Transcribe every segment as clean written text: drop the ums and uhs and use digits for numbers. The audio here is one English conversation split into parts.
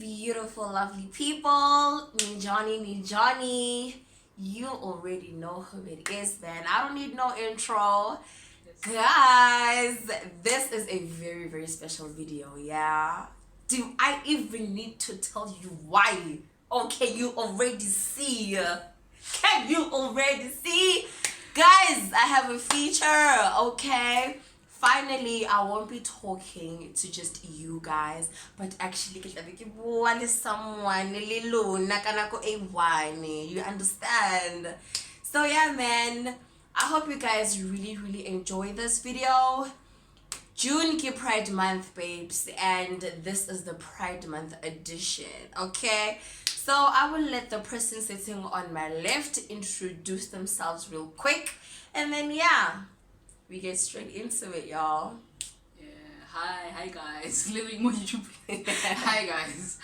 beautiful, lovely people. Me Johnny. You already know who it is, man. I don't need no intro. Guys, this is a very, very special video, yeah? Do I even need to tell you why? Okay, you already see. Can you already see? Guys, I have a feature, okay? Finally, I won't be talking to just you guys, but actually, ke tla be ke bua le someone le lona ka nako e one. You understand? So yeah, man. I hope you guys really, really enjoy this video. June ki Pride Month, babes, and this is the Pride Month edition, okay? So I will let the person sitting on my left introduce themselves real quick, and then yeah, we get straight into it, y'all. Hi guys, living with YouTube. Hi guys,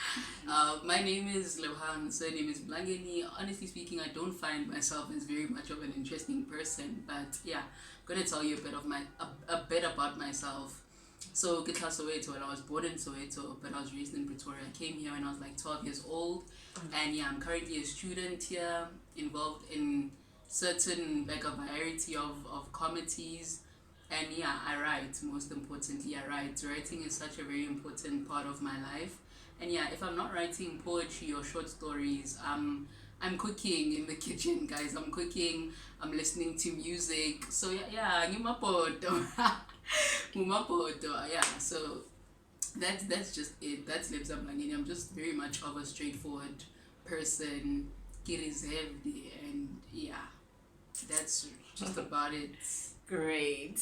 my name is Lebza, surname is Blangeni. Honestly speaking, I don't find myself as very much of an interesting person, but yeah, I'm gonna tell you a bit about myself. So Kitla Soweto, and I was born in Soweto, but I was raised in Pretoria. I came here when I was like 12 years old, and yeah, I'm currently a student here, involved in certain, like a variety of committees. And yeah, I write. Most importantly, I write. Writing is such a very important part of my life. And yeah, if I'm not writing poetry or short stories, I'm cooking in the kitchen, guys. I'm cooking. I'm listening to music. So yeah, ngumapoto. Yeah. So that's just it. That's Lebza Mlangeni. I'm just very much of a straightforward person, reserved, and yeah, that's just about it. Great.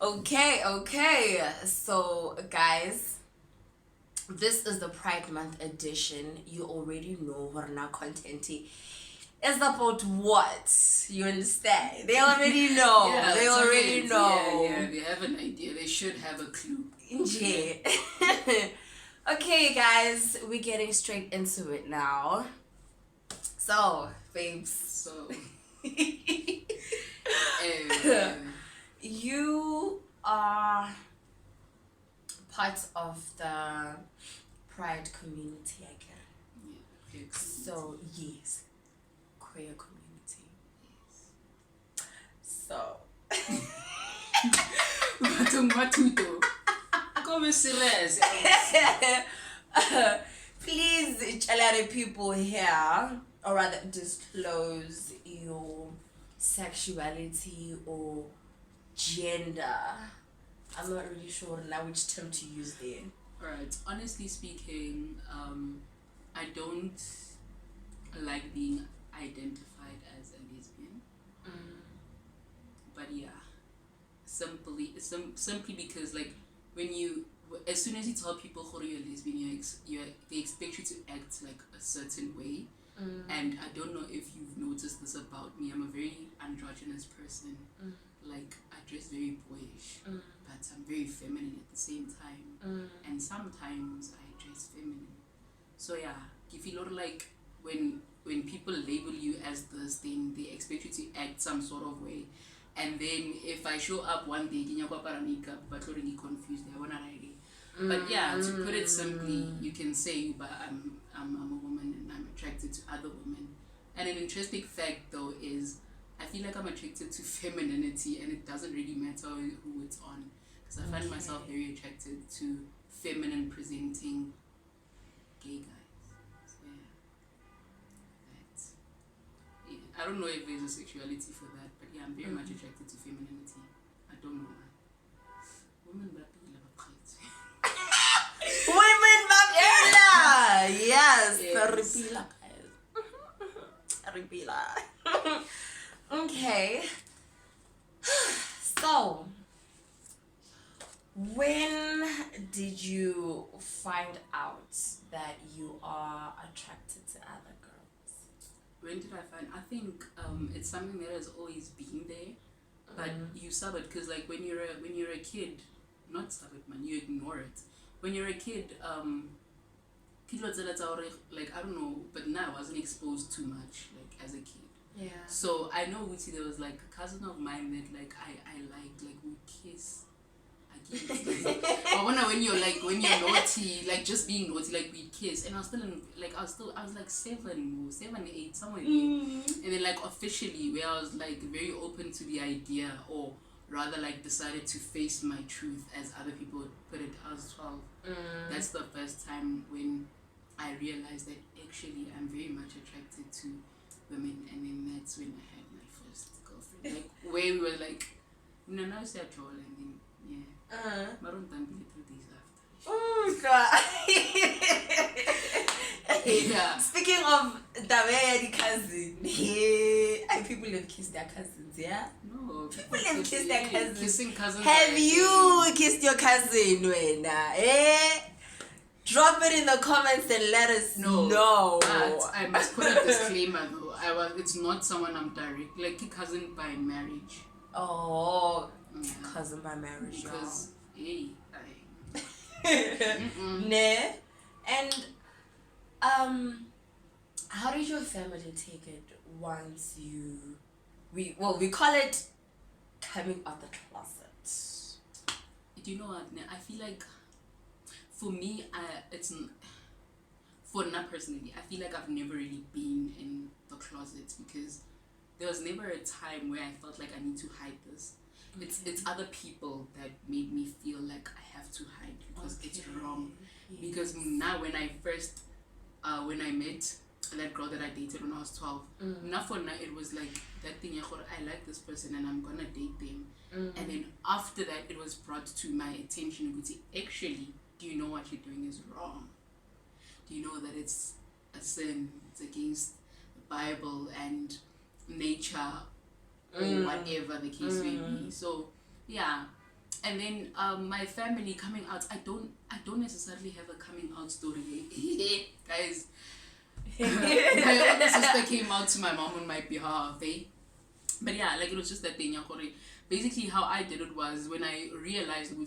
Okay. So, guys, this is the Pride Month edition. You already know what our content is about. What you understand? They already know. Yeah, they already right. know. Yeah, they have an idea. They should have a clue. Yeah. Okay, guys, we're getting straight into it now. So, babes. So. You are part of the Pride community, I guess. Yeah, queer community. So yes, queer community. Yes. So. Please tell other people here, or rather disclose your sexuality or gender. I'm not really sure now which term to use there. Alright, honestly speaking, I don't like being identified as a lesbian. But yeah, simply because like as soon as you tell people who you're lesbian, they expect you to act like a certain way. And I don't know if you've noticed this about me. I'm a very androgynous person. Like, I dress very boyish, but I'm very feminine at the same time. And sometimes I dress feminine. So yeah, you feel like when people label you as this, then they expect you to act some sort of way. And then if I show up one day, but already confused, I wanna write it. But yeah, to put it simply, you can say, but I'm a woman and I'm attracted to other women. And an interesting fact though is, I feel like I'm attracted to femininity, and it doesn't really matter who it's on, because I find myself very attracted to feminine presenting gay guys. So yeah, I don't know if there's a sexuality for that, but yeah, I'm very much attracted to femininity. I don't know why. Women Babila! Yes, Ripila, guys. Ripila. Okay. So, when did you find out that you are attracted to other girls? When did I find? I think it's something that has always been there, but you sub it because like when you're a kid, not sub it, man, you ignore it. When you're a kid, like I don't know, but now I wasn't exposed too much like as a kid. Yeah. So I know there was like a cousin of mine that like I liked, like would kiss. I guess. But when you're naughty, like just being naughty, like we kiss, and I was like 7, 8, somewhere there. And then like officially, where I was like very open to the idea, or rather like decided to face my truth, as other people would put it. I was 12. That's the first time when I realized that actually I'm very much attracted to women, and then that's when I had my first girlfriend. Like where we were like, no, now it's at all, and then yeah. Maroon Tambili 3 days after. Oh God. Yeah. Speaking of the cousin, people have kissed their cousins, yeah? No, People have kissed their cousins. Kissing cousins. Have you kissed your cousin, Wena? Drop it in the comments and let us know. But I must put a disclaimer though. It's not someone I'm direct, like cousin by marriage. Oh, cousin by marriage. Because Ne? And how did your family take it once we call it coming out the closet? Do you know what? I feel like for me, for not personally, I feel like I've never really been in the closet, because there was never a time where I felt like I need to hide this. It's other people that made me feel like I have to hide, because it's wrong. Yes. Because now when I met that girl that I dated when I was 12, not for now, it was like that thing, I like this person and I'm gonna date them. And then after that, it was brought to my attention, actually, do you know what you're doing is wrong? Do you know that it's a sin? It's against the Bible and nature, or whatever the case may be. So yeah. And then my family coming out, I don't necessarily have a coming out story. Guys, my older sister came out to my mom on my behalf, but yeah, like it was just that thing. Basically how I did it was, when I realized I'm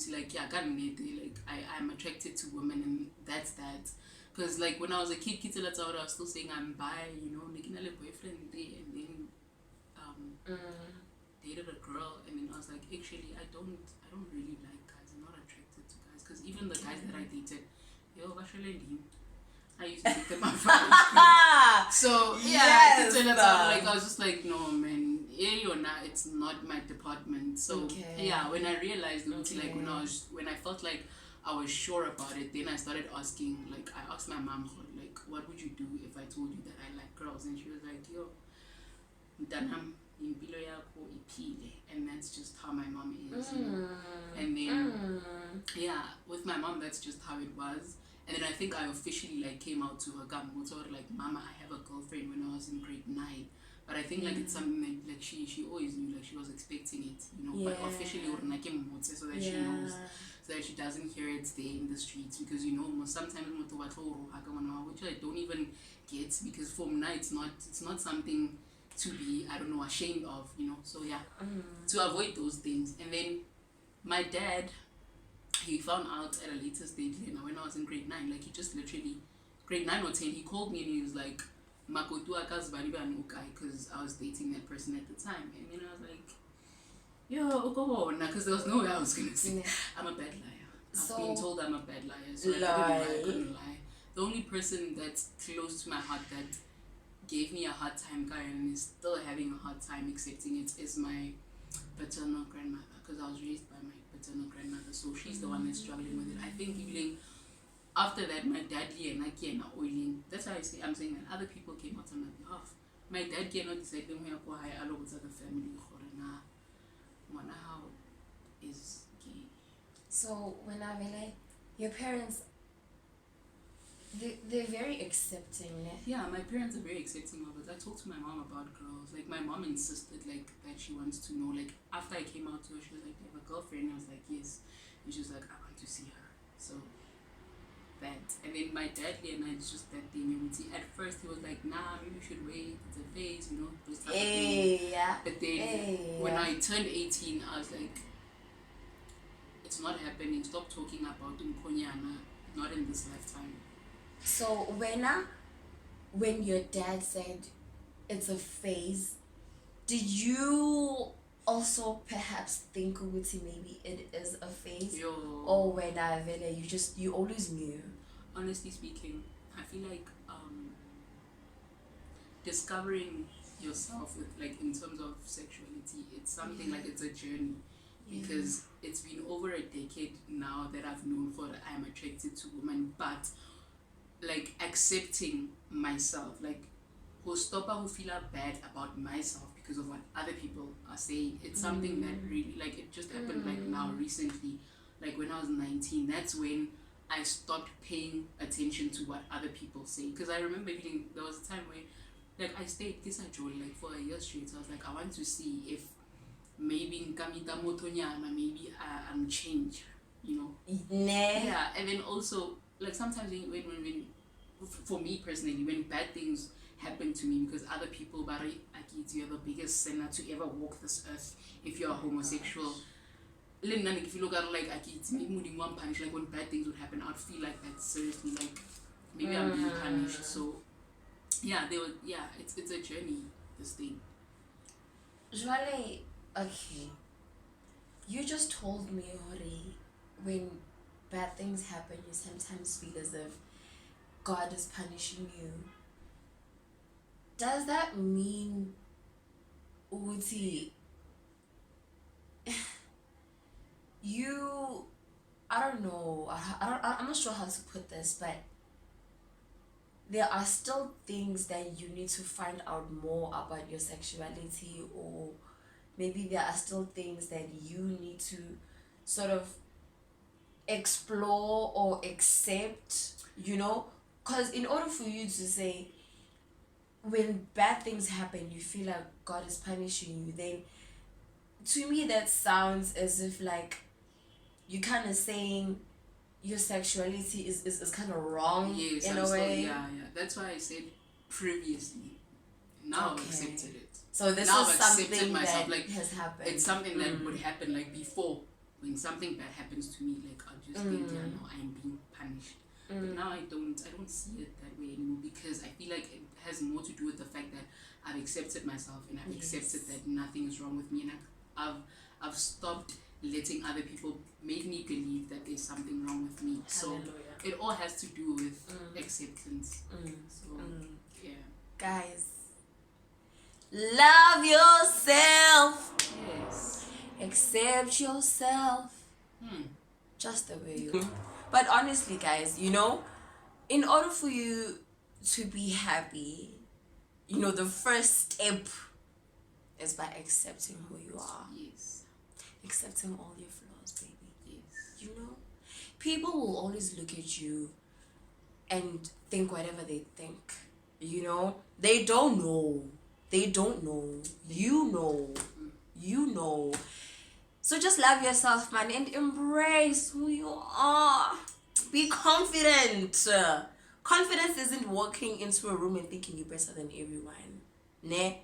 attracted to women, and that's that. Because like when I was a kid, I was still saying I'm bi, making a boyfriend there, and then dated a girl, and then I was like, actually I don't really like guys. I'm not attracted to guys, because even the guys that I dated, I used to take them out from the screen. So yeah, yes, I was just like, no man, it's not my department. So yeah, when I realized, like when I felt like I was sure about it, then I started asking, like I asked my mom, like, what would you do if I told you that I like girls? And she was like, yo, mtanam, impilo yakho iphile. And that's just how my mom is. And then yeah, with my mom, that's just how it was. And then I think I officially like came out to her, like, Mama, I have a girlfriend, when I was in grade 9. But I think like it's something that like she always knew, like she was expecting it, but officially so that she knows, so that she doesn't hear it stay in the streets, because sometimes which I don't even get, because for me it's not something to be, I don't know, ashamed of, so yeah, to avoid those things. And then my dad, he found out at a later stage, when I was in grade 9, like he just literally, grade 9 or 10, he called me and he was like, Makotu akas bariba no guy, because I was dating that person at the time. And then I was like, yo, because there was no way I was going to say, I'm a bad liar. I've been told I'm a bad liar, so I couldn't lie. The only person that's close to my heart that gave me a hard time, and is still having a hard time accepting it, is my paternal grandmother, because I was raised by my paternal grandmother, so she's the one that's struggling with it. I think even after that, my dad and oiling. That's why I'm saying that other people came out on my behalf. My dad cannot decide when we go high along with the family. How is gay. So when I like your parents, they're very accepting. Yeah, my parents are very accepting of it. I talked to my mom about girls. Like my mom insisted like that she wants to know. Like after I came out to her, she was like, "Do you have a girlfriend?" I was like, "Yes." And she was like, "I want to see her." So that. And then my dad and I, it's just that thing. At first he was like, "Nah, maybe you should wait. It's a phase, this type of thing." But then when I turned 18, I was like, "It's not happening. Stop talking about Nkonyana. Not in this lifetime." So when your dad said it's a phase, did you also perhaps think ukuthi maybe it is a phase, Yo. or when you always knew? Honestly speaking, I feel like discovering yourself with, like, in terms of sexuality, it's something like it's a journey, because it's been over a decade now that I've known for that I'm attracted to women, but like accepting myself, like who stop who feel bad about myself because of what other people are saying. It's something that really, like, it just happened like now recently, like when I was 19. That's when I stopped paying attention to what other people say, because I remember feeling, there was a time where, like, I stayed this journey like for a year straight. I was like, I want to see if maybe nkamita motonyana, maybe I'm changed, you know. Yeah, and then also, like, sometimes when for me personally, when bad things happen to me because other people, Barry Akit, you're the biggest sinner to ever walk this earth if you're homosexual. If you look at it like Akit, maybe one punish, like when bad things would happen, I'd feel like that seriously, like maybe I'm being punished. So yeah, it's a journey, this thing. Jwale, okay. You just told me, Hori, when bad things happen, you sometimes feel as if God is punishing you. Does that mean, Uti, you, I don't know, I'm not sure how to put this, but there are still things that you need to find out more about your sexuality, or maybe there are still things that you need to sort of explore or accept, because in order for you to say, when bad things happen, you feel like God is punishing you, then to me that sounds as if like you kind of saying your sexuality is kind of wrong. Yes, in a way. Yeah. That's why I said previously. Now I've accepted it. So this now is I've something accepted myself, that like, has happened. It's something that would happen, like, before. When something bad happens to me, like, I'll just think, yeah, no, I'm being punished. But now I don't see it that way anymore, because I feel like it has more to do with the fact that I've accepted myself, and I've accepted that nothing is wrong with me, and I've stopped letting other people make me believe that there's something wrong with me. Hallelujah. So it all has to do with acceptance. So yeah, guys, love yourself. Yes. Accept yourself. Just the way you are. But honestly, guys, in order for you to be happy, the first step is by accepting who you are. Yes. Accepting all your flaws, baby. Yes. People will always look at you and think whatever they think. They don't know. You know. So just love yourself, man, and embrace who you are. Be confident. Confidence isn't walking into a room and thinking you're better than everyone. Ne?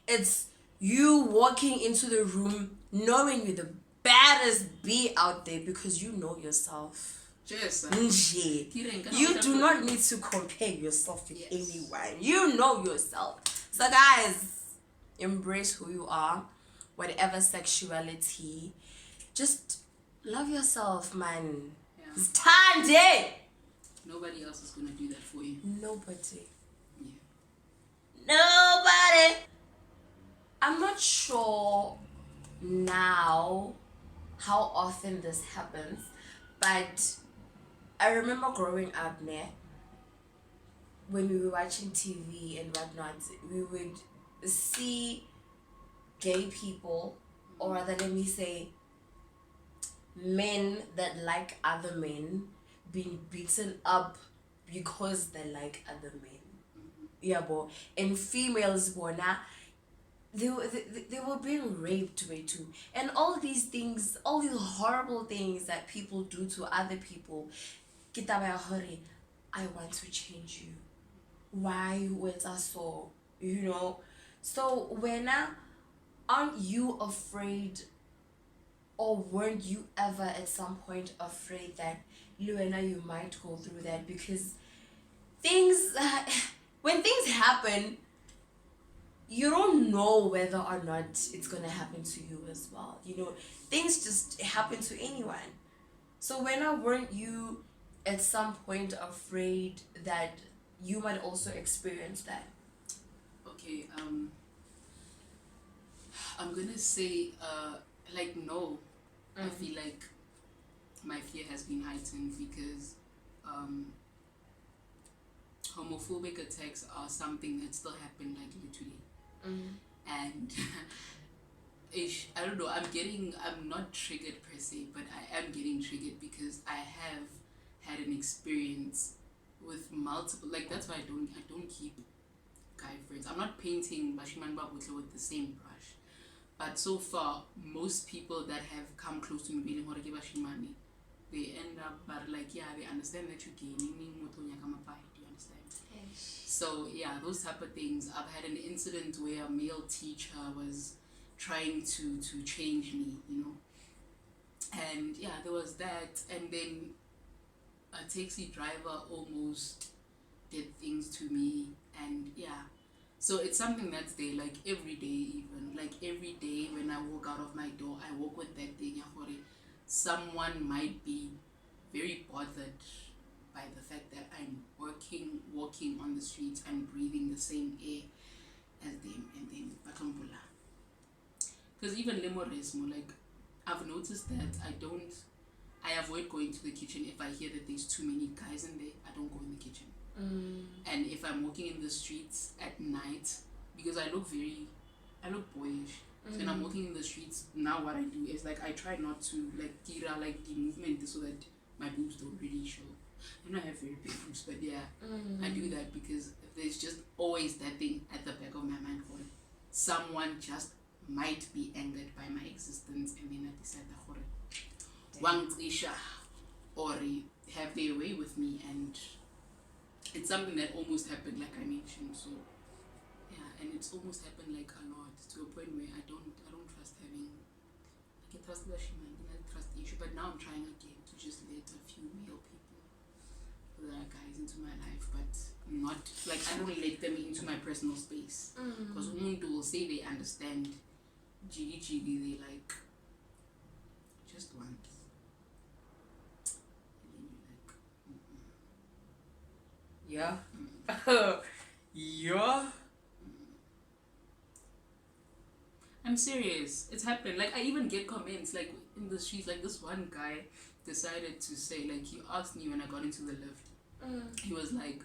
It's you walking into the room knowing you're the baddest bee out there because you know yourself. You do not need to compare yourself with anyone. You know yourself. So guys, embrace who you are, whatever sexuality. Just love yourself, man. It's time, day. Nobody else is gonna do that for you. Nobody. Yeah. Nobody. I'm not sure now how often this happens, but I remember growing up, when we were watching TV and whatnot, we would see gay people, or rather, let me say, men that like other men being beaten up because they like other men. Yeah, but and females, they were being raped way too, and all these things, all these horrible things that people do to other people. I want to change you. Why was I so? So when aren't you afraid, or weren't you ever at some point afraid that Luena, you might go through that? Because things when things happen, you don't know whether or not it's gonna happen to you as well. You know, things just happen to anyone. So when weren't you at some point afraid that you might also experience that? Okay, I'm gonna say, like, no. I feel like my fear has been heightened because homophobic attacks are something that still happen, like, literally. And I don't know, I'm not triggered per se, but I am getting triggered because I have had an experience with multiple, like, that's why I don't keep guy friends. I'm not painting Bashiman Babutle with the same brush. But so far, most people that have come close to me being Bashimani, they end up, but like, yeah, they understand that you're gay. Do you understand? So yeah, those type of things. I've had an incident where a male teacher was trying to change me, you know. And yeah, there was that. And then a taxi driver almost did things to me. And yeah, so it's something that's there, like every day, even like every day when I walk out of my door, I walk with that thing. Someone might be very bothered by the fact that I'm walking on the streets and breathing the same air as them, and then batombula. Because even lemoresmo, like, I've noticed that I avoid going to the kitchen if I hear that there's too many guys in there. I don't go in the kitchen. And if I'm walking in the streets at night, because I look boyish. So when I'm walking in the streets, now what I do is, like, I try not to, like, tira, like, the movement so that my boobs don't really show. I don't have very big boobs, but yeah, I do that because there's just always that thing at the back of my mind for someone just might be angered by my existence, and then I decide that one isha or have their way with me, and it's something that almost happened, like I mentioned. So yeah, and it's almost happened like a lot, to a point where I don't trust having, I can trust Bashima, I trust issue, but now I'm trying again to just let a few male people that are guys into my life, but not like, I don't let them into my personal space, because umuntu will say they understand jiggy they like just once, and then you're like, Yeah. Yeah. I'm serious. It's happened. Like, I even get comments, like, in the streets. Like, this one guy decided to say, like, he asked me when I got into the lift. He was like,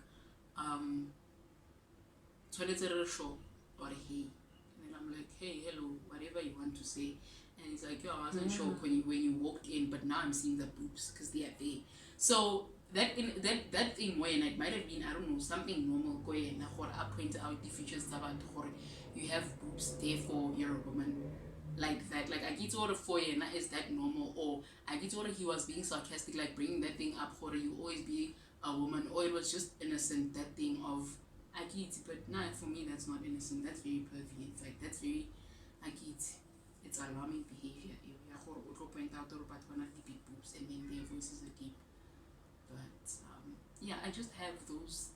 toilet show or he. And then I'm like, hey, hello, whatever you want to say. And he's like, yo, I wasn't sure when you walked in, but now I'm seeing the boobs because they are there. So that thing when it might have been, I don't know, something normal going, I point out the features about you have boobs, therefore you're a woman, like that. Like, I get order for you, is that normal? Or I get order he was being sarcastic, like bringing that thing up for you always be a woman, or it was just innocent, that thing of I get, but nah, for me that's not innocent. That's very pervy. Like, that's very I get. It's alarming behavior. You point out but big boobs, and then their voices are deep. But yeah, I just have those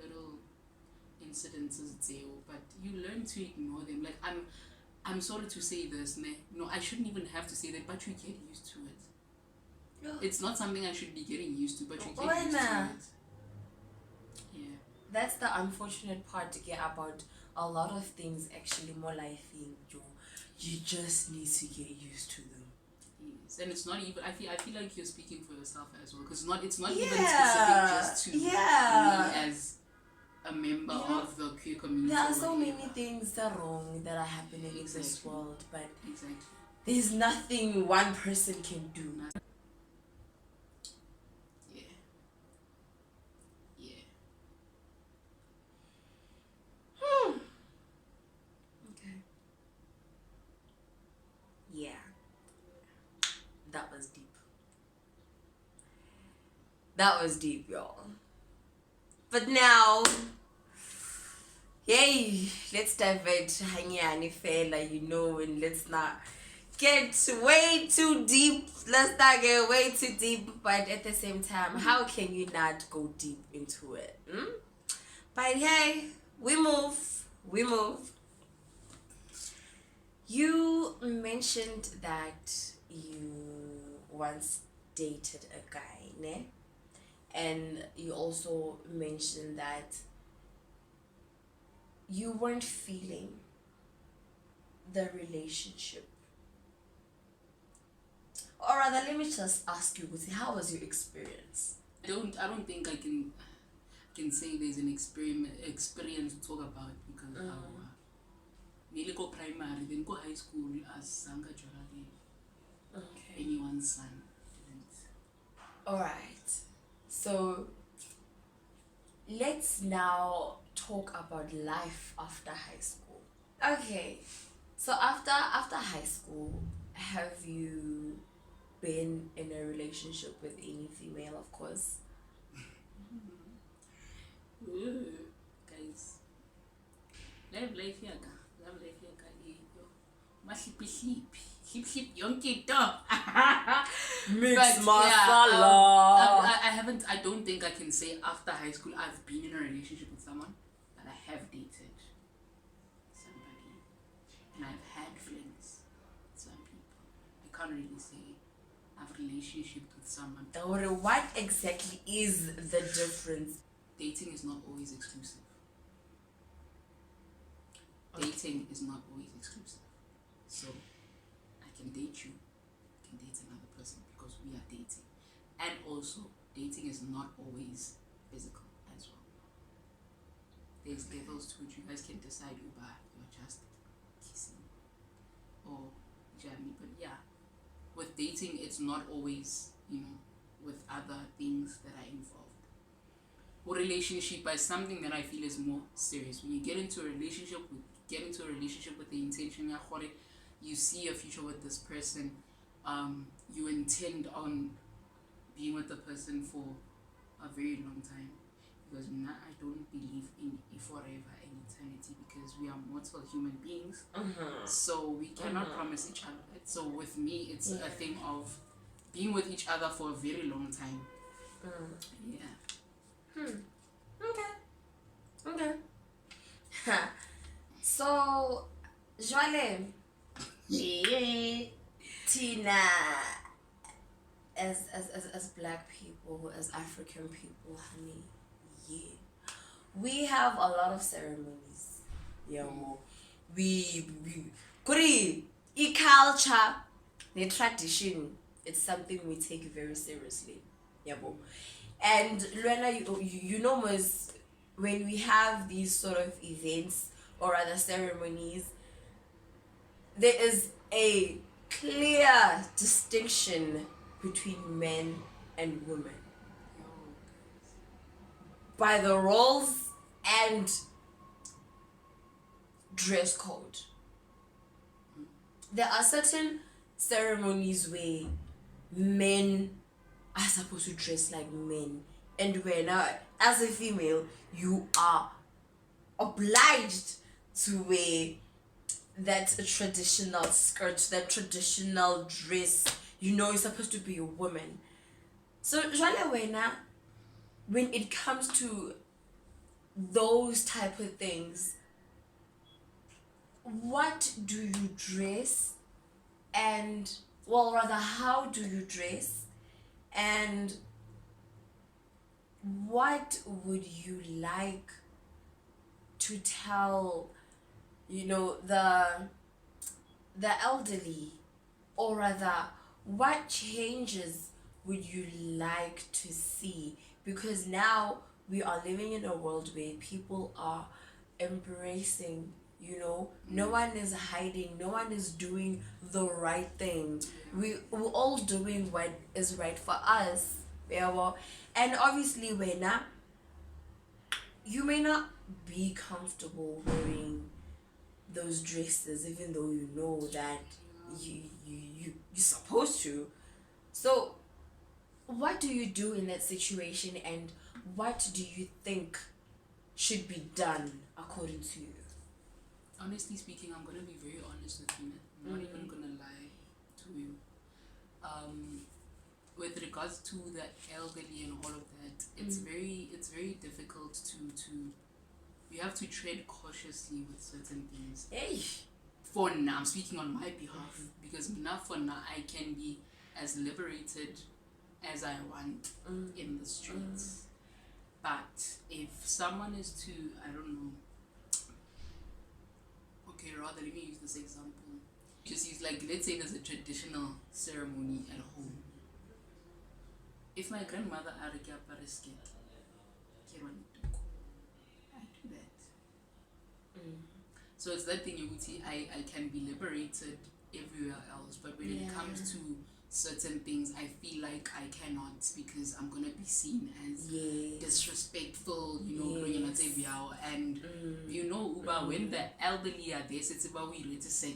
little incidences there, but you learn to ignore them. Like, I'm sorry to say this, no, I shouldn't even have to say that, but you get used to it. It's not something I should be getting used to, but you get used to it. Yeah. That's the unfortunate part about a lot of things. Actually, more life in you just need to get used to them. Yes. And it's not even, I feel like you're speaking for yourself as well, because it's not even specific just to me as a member of the queer community. There are so many things that are wrong that are happening in this world, but there's nothing one person can do. Okay. Yeah. That was deep. That was deep, y'all. But now, yay, let's divert hanyani fella, and let's not get way too deep. Let's not get way too deep, but at the same time, how can you not go deep into it? But hey, we move. You mentioned that you once dated a guy, ne? And you also mentioned that you weren't feeling the relationship. Or rather, let me just ask you, how was your experience? I don't think I can say there's an experience to talk about because nearly go primary, then go high school as Sanga Jorali, Okay. anyone's son. Alright. So let's now talk about life after high school. Okay. So after high school, have you been in a relationship with any female, of course? Guys, life yaka, hip yonke into. Mix I don't think I can say after high school I've been in a relationship with someone, but I have dated somebody and I've had flings with some people. I can't really say I've relationship with someone. What exactly is the difference? Dating is not always exclusive. Dating is not always exclusive. So I can date you, I can date another person because we are dating. And also, dating is not always physical as well. There's levels to which you guys can decide you're just kissing or jamming. But yeah, with dating, it's not always, with other things that are involved. Or relationship is something that I feel is more serious. When you get into a relationship with the intention, you see a future with this person. You intend on being with the person for a very long time. Because I don't believe in a forever and eternity because we are mortal human beings. So we cannot promise each other that. So with me, it's a thing of being with each other for a very long time. Yeah. Okay. So, Joale, Tina, as black people, as African people, honey, we have a lot of ceremonies. We kuri culture, the tradition. It's something we take very seriously. And Luana, you know, most when we have these sort of events or other ceremonies, there is a clear distinction between men and women by the roles and dress code. There are certain ceremonies where men are supposed to dress like men, and when as a female you are obliged to wear that traditional skirt, that traditional dress. You're supposed to be a woman. So when it comes to those type of things, what do you dress, and how do you dress, and what would you like to tell the elderly, or rather what changes would you like to see? Because now we are living in a world where people are embracing, no one is hiding, no one is doing the right thing. We're all doing what is right for us. And obviously when you may not be comfortable wearing those dresses, even though you know that you're supposed to. So what do you do in that situation, and what do you think should be done according to you? Honestly speaking, I'm gonna be very honest with you. I'm not even gonna lie to you. With regards to the elderly and all of that, it's very difficult to you have to tread cautiously with certain things. Hey. for now, I'm speaking on my behalf, because now for now I can be as liberated as I want in the streets. But if someone is to, I don't know, okay, rather let me use this example. Just use, like, let's say there's a traditional ceremony at home. If my grandmother I do that. So it's that thing, you would see, I can be liberated everywhere else, but when it comes to certain things, I feel like I cannot, because I'm gonna be seen as disrespectful, you know, and you know, Uba, when the elderly are there, it's about we to say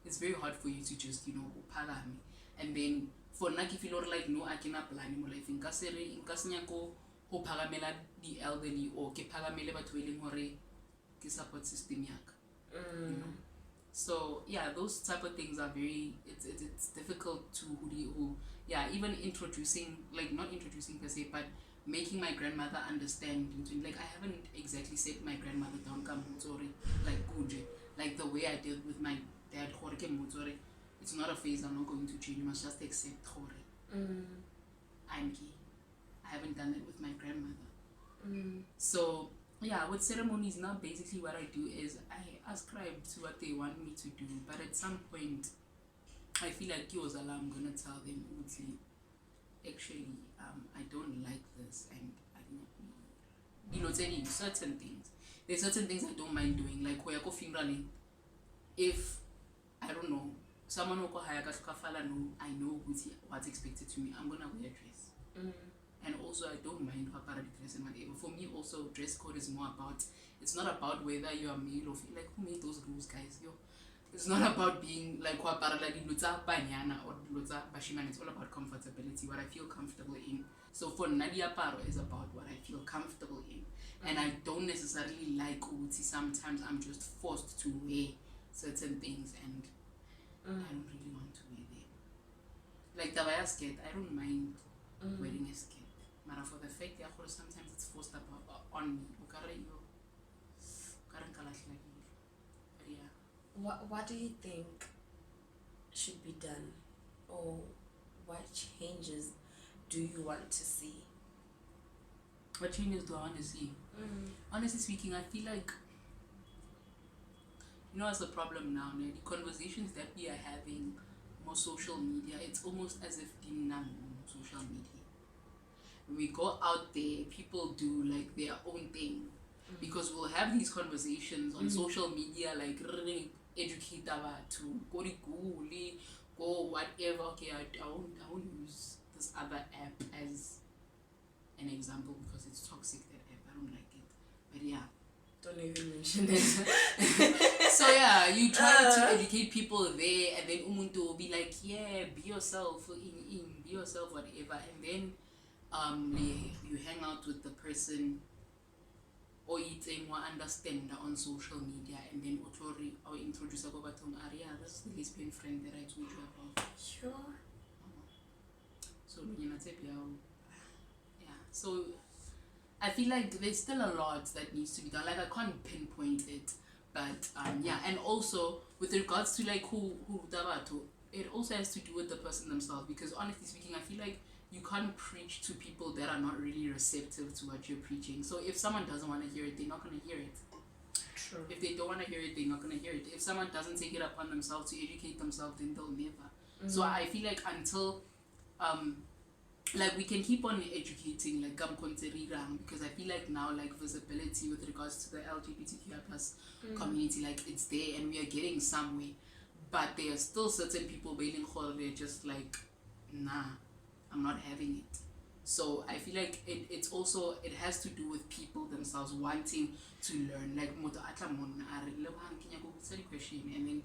it's very hard for you to just, you know, upagame. And then for Naki, if you feel like no, I cannot plan in my life in Kasnyako, upagamela the elderly, or kepagamele batwilling hore support system you know. So yeah, those type of things are very, it's difficult to even introducing, like, not introducing per se, but making my grandmother understand. Like, I haven't exactly set my grandmother down like kunje, like the way I did with my dad. It's not a phase I'm not going to change. You must just accept I'm gay. I haven't done it with my grandmother. So yeah, with ceremonies now, basically what I do is I ascribe to what they want me to do, but at some point I feel like I'm gonna tell them, actually, I don't like this, and I don't, you know, telling you certain things. There's certain things I don't mind doing, like if I don't know, someone who I know what's expected to me, I'm gonna wear a dress. And also, I don't mind dress and whatever. For me, also, dress code is more about, it's not about whether you are male or female. Like, who made those rules, guys? It's not about being like lutza banyana or lutza bashiman. It's all about comfortability, what I feel comfortable in. So for Nadia Paro is about what I feel comfortable in. And I don't necessarily like uti. Sometimes I'm just forced to wear certain things, and I don't really want to wear them. Like the skirt, I don't mind wearing a skirt. But for the fact that sometimes it's forced on me. What do you think should be done, or what changes do you want to see? What changes do I want to see? Honestly speaking, I feel like, you know, as a problem now, the conversations that we are having on social media, it's almost as if on social media. When we go out there, people do like their own thing, because we'll have these conversations on social media, like educate about to go to Google, go whatever. Okay, I won't use this other app as an example because it's toxic, that app. I don't like it. But yeah, don't even mention it. So yeah, you try to educate people there, and then umuntu will be like, yeah, be yourself, be yourself, whatever, and then you hang out with the person, or it's a more understand on social media, and then or introduce a Aria, this is the lesbian friend that I told you about. Sure. So yeah, so I feel like there's still a lot that needs to be done. Like, I can't pinpoint it, but yeah, and also with regards to like who it also has to do with the person themselves, because honestly speaking, I feel like you can't preach to people that are not really receptive to what you're preaching. So if someone doesn't want to hear it, they're not going to hear it. True. If they don't want to hear it, they're not going to hear it. If someone doesn't take it upon themselves to educate themselves, then they'll never. So I feel like until like we can keep on educating, like because I feel like now, like, visibility with regards to the LGBTQI plus community, like, it's there and we are getting somewhere, but there are still certain people waiting for, they're just like, nah, I'm not having it. So I feel like it's also, it has to do with people themselves wanting to learn. Like, question, and then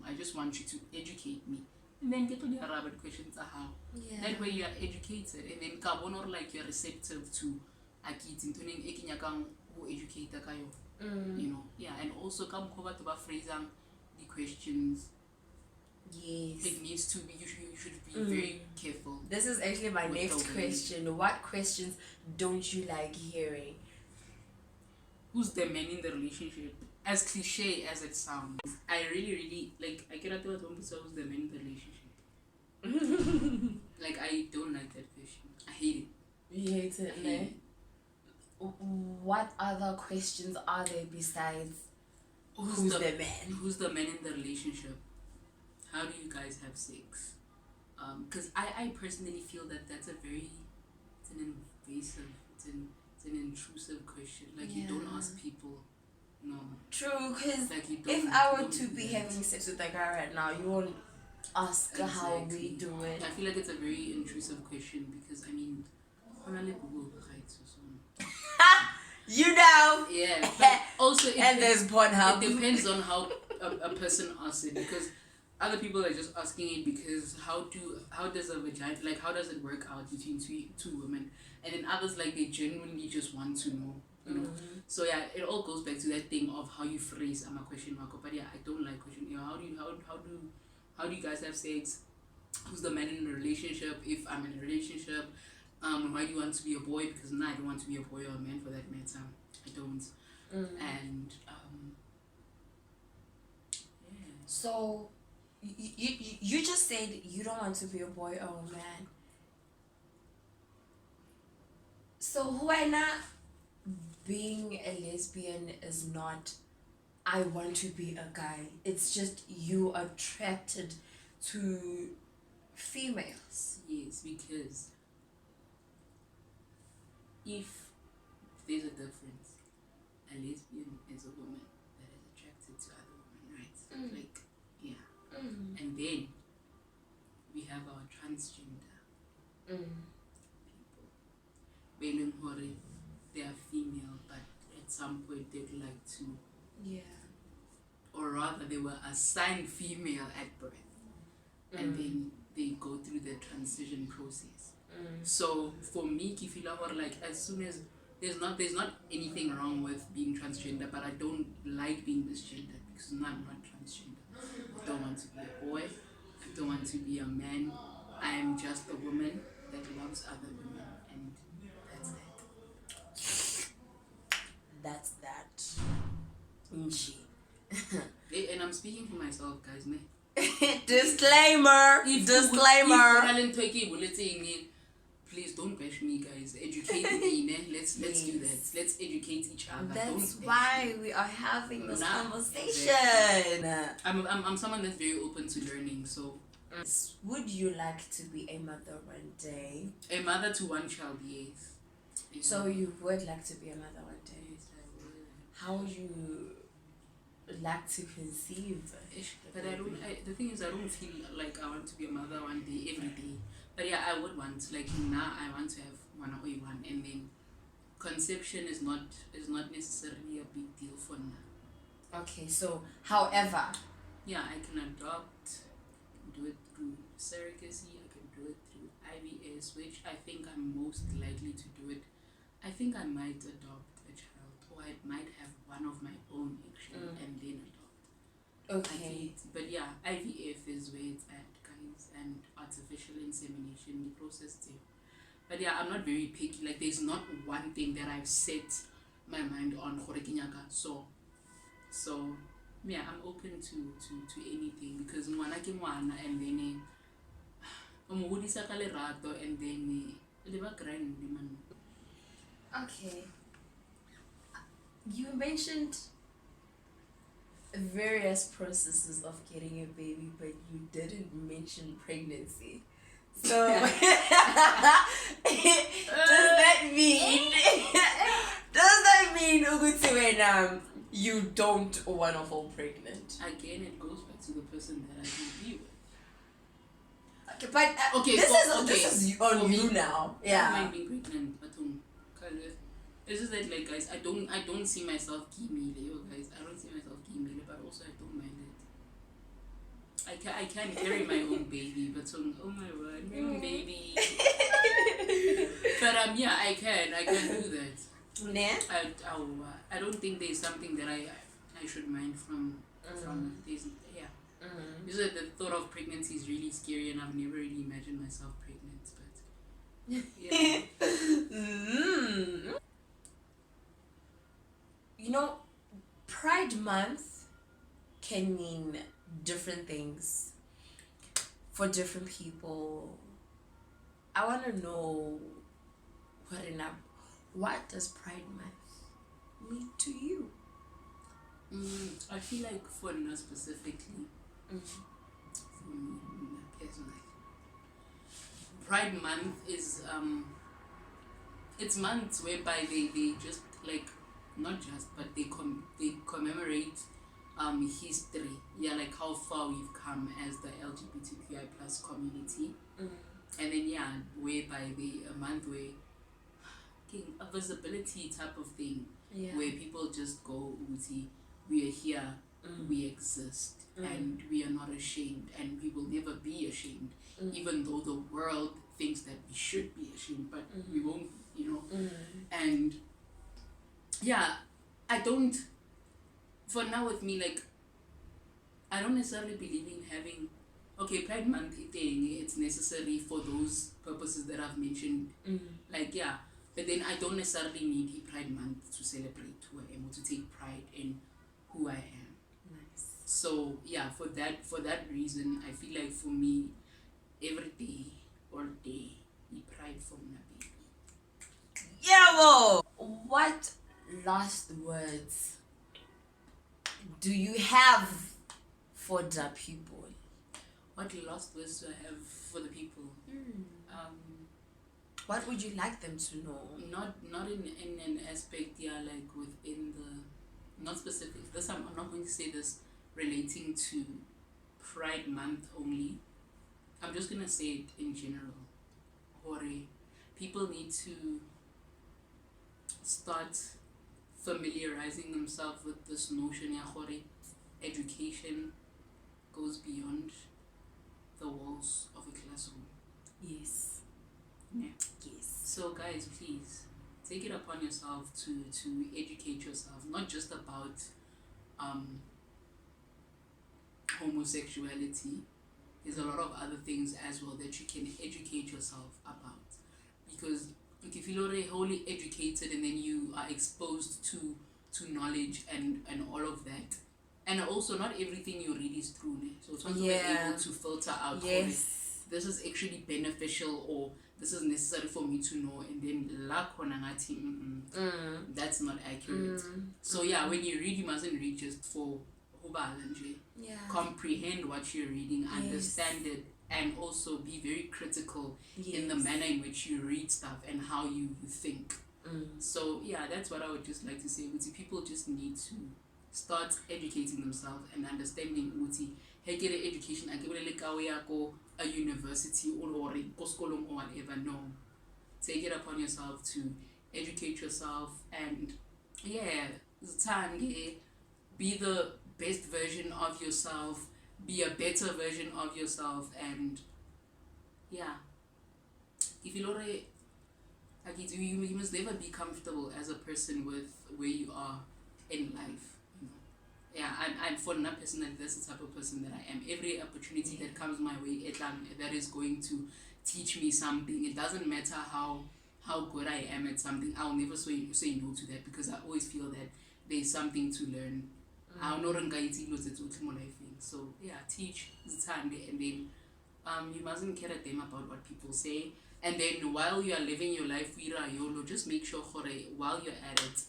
I just want you to educate me, and then get to the Arabic questions are how. Yeah. That way you are educated, and then carbon, like, you're receptive to akit intoning ekinyakang who educate kayo. You know, yeah, and also come cover to phrasing the questions. Yes. It needs to be, you should be very careful. This is actually my next question. What questions don't you like hearing? who's the man in the relationship. As cliche as it sounds, I really like. I cannot tell who's the man in the relationship. Like, I don't like that question. I hate it. You hate it, hate What other questions are there besides who's the man? Who's the man in the relationship? How do you guys have sex? Because I personally feel that that's an invasive, it's an intrusive question. Like, you don't ask people. No. True, because like, if I were to be having sex with a guy right now, you won't ask how we do it. I feel like it's a very intrusive question because, I mean, you know. Yeah. But also, there's Pornhub. It depends on how a person asks it, because other people are just asking it because how does a vagina, like, how does it work out between two women, and then others, like, they genuinely just want to know, you know. So yeah, it all goes back to that thing of how you phrase a question mark. But yeah, I don't like question. You know, how do you guys have sex? Who's the man in the relationship? If I'm in a relationship, why do you want to be a boy? Because I don't want to be a boy or a man for that matter. I don't. And yeah. So you just said you don't want to be a boy or a man. So whoever being a lesbian is not I want to be a guy. It's just you attracted to females. Yes, because if there's a difference, a lesbian is a woman that is attracted to other women, right? Like, yeah. And then we have our transgender people. They are female, but at some point they'd like to. Yeah. Or rather, they were assigned female at birth, and then they go through the transition process. So for me, I feel like as soon as there's not anything wrong with being transgender, but I don't like being misgendered because I'm not transgender. I don't want to be a boy. I don't want to be a man. I am just a woman that loves other women, and that's that. That's that. And I'm speaking for myself, guys. Disclaimer. Please don't bash me, guys. Educate me, ne? Let's do that. Let's educate each other. That's why we are having this conversation. Exactly. I'm someone that's very open to learning. So, would you like to be a mother one day? A mother to one child, yes. So you would like to be a mother one day? Yes, I would. How would you like to conceive? But the thing is, I don't feel like I want to be a mother one day, every day. But yeah, I would want, like, now I want to have one, and then conception is not necessarily a big deal for now. Okay, so however, yeah, I can adopt, do it through surrogacy, I can do it through IVS, which I think I'm most likely to do it. I think I might adopt a child, or I might have one of my own actually, and then adopt. Okay. But yeah, IVF is where it's at, guys, and artificial insemination, the process too. But yeah, I'm not very picky. Like, there's not one thing that I've set my mind on. So yeah, I'm open to anything, because ngwana ke ngwana, and then and then live grind man. Okay. You mentioned various processes of getting a baby, but you didn't mention pregnancy. So does that mean ukuthi wena you don't want to fall pregnant? Again, it goes back to the person that I will be with. Okay, but this is on you now. Yeah. I might be pregnant, but it's just that, like, guys, I don't see myself guys. I don't see myself but also I don't mind it. I can carry my own baby, but oh my word, my own baby. But yeah, I can do that. Nah. I don't think there's something that I should mind from this. Yeah. Just that the thought of pregnancy is really scary, and I've never really imagined myself pregnant. But yeah. Pride Month can mean different things for different people. I want to know what does Pride Month mean to you? I feel like for Nina specifically, for me personally, Pride Month is it's months whereby they just like not just but they commemorate history, like how far we've come as the LGBTQI plus community, and then whereby a month where a visibility type of thing, where people just go, we are here, we exist, and we are not ashamed, and we will never be ashamed, even though the world thinks that we should be ashamed, but we won't, and I don't, for now with me, like, I don't necessarily believe in having, Pride Month thing, it's necessary for those purposes that I've mentioned, but then I don't necessarily need a Pride Month to celebrate who I am or to take pride in who I am. Nice. So for that reason, I feel like for me, every day, all day, be pride for my baby. Yeah, what last words do you have for the people? What last words do I have for the people? What would you like them to know? Not in an aspect, like within the, not specific. This I'm not going to say this relating to Pride Month only. I'm just gonna say it in general. People need to start familiarizing themselves with this notion. Education goes beyond the walls of a classroom. Yes. Yeah. Yes. So guys, please take it upon yourself to educate yourself, not just about homosexuality. There's a lot of other things as well that you can educate yourself about, because if you're already wholly educated and then you are exposed to knowledge and all of that, and also not everything you read is true, so it's also able to filter out. Yes. This is actually beneficial, or this is necessary for me to know, and then that's not accurate. So when you read, you mustn't read just for comprehend what you're reading, understand it, and also be very critical in the manner in which you read stuff and how you think. So that's what I would just like to say. People just need to start educating themselves and understanding education a university or whatever. No, take it upon yourself to educate yourself, and be the best version of yourself, be a better version of yourself, and if you already you must never be comfortable as a person with where you are in life. I'm for now personally, that's the type of person that I am. Every opportunity that comes my way, that is going to teach me something. It doesn't matter how good I am at something, I'll never say no to that, because I always feel that there's something to learn. I'll not so teach and then you mustn't care a damn about what people say. And then while you are living your life, just make sure while you're at it,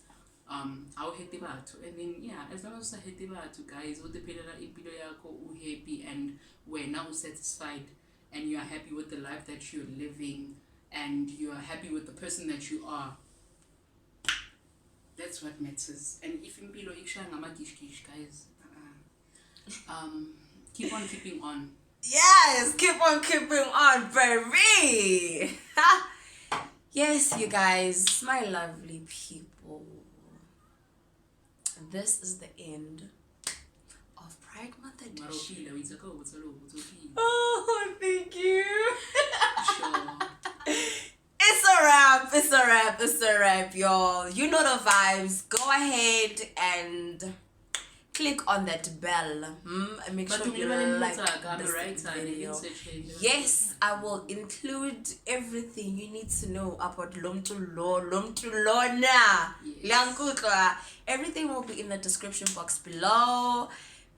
I'll hit the battle. And then as long as I hit the battle, guys, happy and we're now satisfied, and you are happy with the life that you're living, and you are happy with the person that you are, that's what matters. And if in below guys, keep on keeping on. Yes, keep on keeping on, baby. Yes, you guys, my lovely people. This is the end of Pride Month edition. Oh, thank you. Sure. It's a wrap, y'all. You know the vibes. Go ahead and click on that bell and make But sure you like this video. Yes, I will include everything you need to know about Lomtulona. Everything will be in the description box below.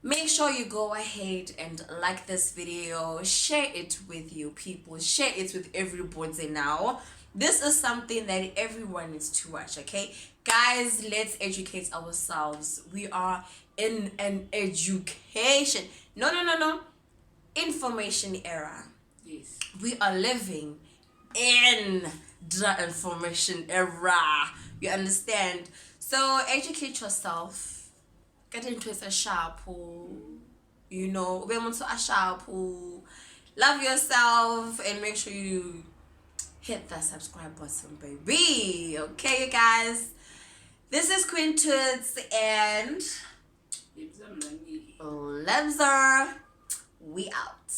Make sure you go ahead and like this video, share it with your people, share it with everybody now. This is something that everyone needs to watch, okay? Guys, let's educate ourselves. We are in an education. No. Information era. Yes. We are living in the information era. You understand? So educate yourself. Get into a sharp, you know, a sharp, love yourself, and make sure you hit that subscribe button, baby. Okay, you guys. This is Queen Toots and Lebza. We out.